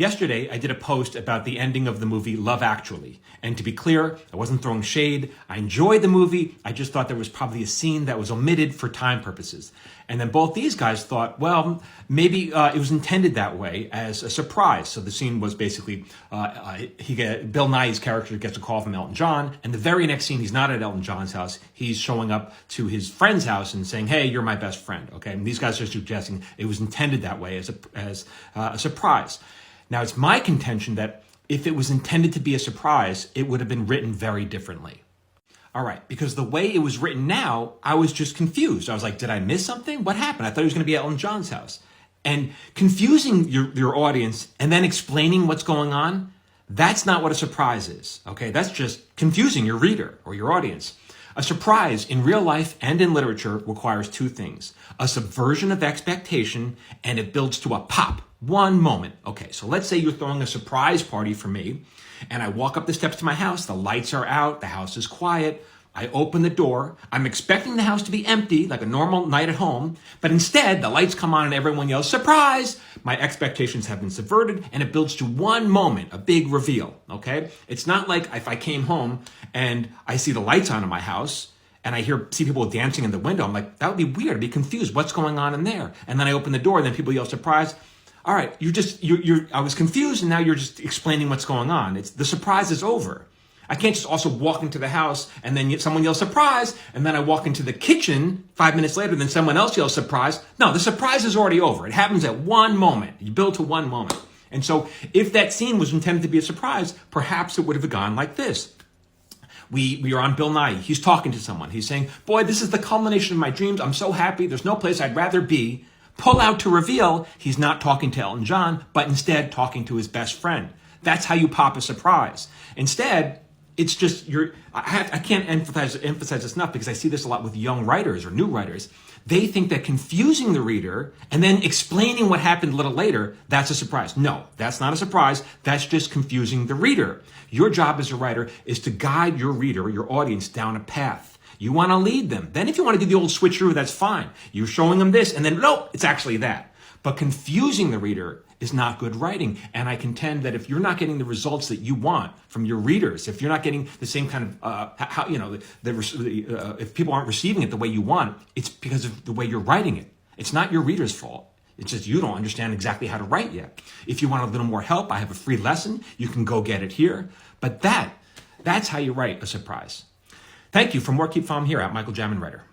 Yesterday, I did a post about the ending of the movie Love Actually. And to be clear, I wasn't throwing shade. I enjoyed the movie. I just thought there was probably a scene that was omitted for time purposes. And then both these guys thought, well, maybe it was intended that way as a surprise. So the scene was basically Bill Nighy's character gets a call from Elton John. And the very next scene, he's not at Elton John's house. He's showing up to his friend's house and saying, hey, you're my best friend. Okay. And these guys are suggesting it was intended that way as a surprise. Now, it's my contention that if it was intended to be a surprise, it would have been written very differently. All right, because the way it was written now, I was just confused. I was like, did I miss something? What happened? I thought it was going to be at Elton John's house. And confusing your audience and then explaining what's going on, that's not what a surprise is, okay? That's just confusing your reader or your audience. A surprise in real life and in literature requires two things: a subversion of expectation, and it builds to a pop, one moment. Okay, so let's say you're throwing a surprise party for me, and I walk up the steps to my house, the lights are out, the house is quiet, I open the door, I'm expecting the house to be empty, like a normal night at home, but instead the lights come on and everyone yells, surprise! My expectations have been subverted, and it builds to one moment, a big reveal, okay? It's not like if I came home and I see the lights on in my house, and I see people dancing in the window, I'm like, that would be weird, I'd be confused, what's going on in there? And then I open the door, and then people yell, surprise! All right, I was confused, and now you're just explaining what's going on. The surprise is over. I can't just also walk into the house and then someone yells surprise, and then I walk into the kitchen 5 minutes later, then someone else yells surprise. No, the surprise is already over. It happens at one moment. You build to one moment. And so if that scene was intended to be a surprise, perhaps it would have gone like this. We are on Bill Nighy. He's talking to someone. He's saying, boy, this is the culmination of my dreams. I'm so happy. There's no place I'd rather be. Pull out to reveal he's not talking to Elton John, but instead talking to his best friend. That's how you pop a surprise. Instead, it's just I can't emphasize this enough, because I see this a lot with young writers or new writers. They think that confusing the reader and then explaining what happened a little later, that's a surprise. No, that's not a surprise. That's just confusing the reader. Your job as a writer is to guide your reader or your audience down a path. You want to lead them. Then if you want to do the old switcheroo, that's fine. You're showing them this, and then, no, it's actually that. But confusing the reader is not good writing. And I contend that if you're not getting the results that you want from your readers, if you're not getting the same kind of, if people aren't receiving it the way you want, it's because of the way you're writing it. It's not your reader's fault. It's just you don't understand exactly how to write yet. If you want a little more help, I have a free lesson. You can go get it here. But that's how you write a surprise. Thank you. For more, keep following here at Michael Jamin Writer.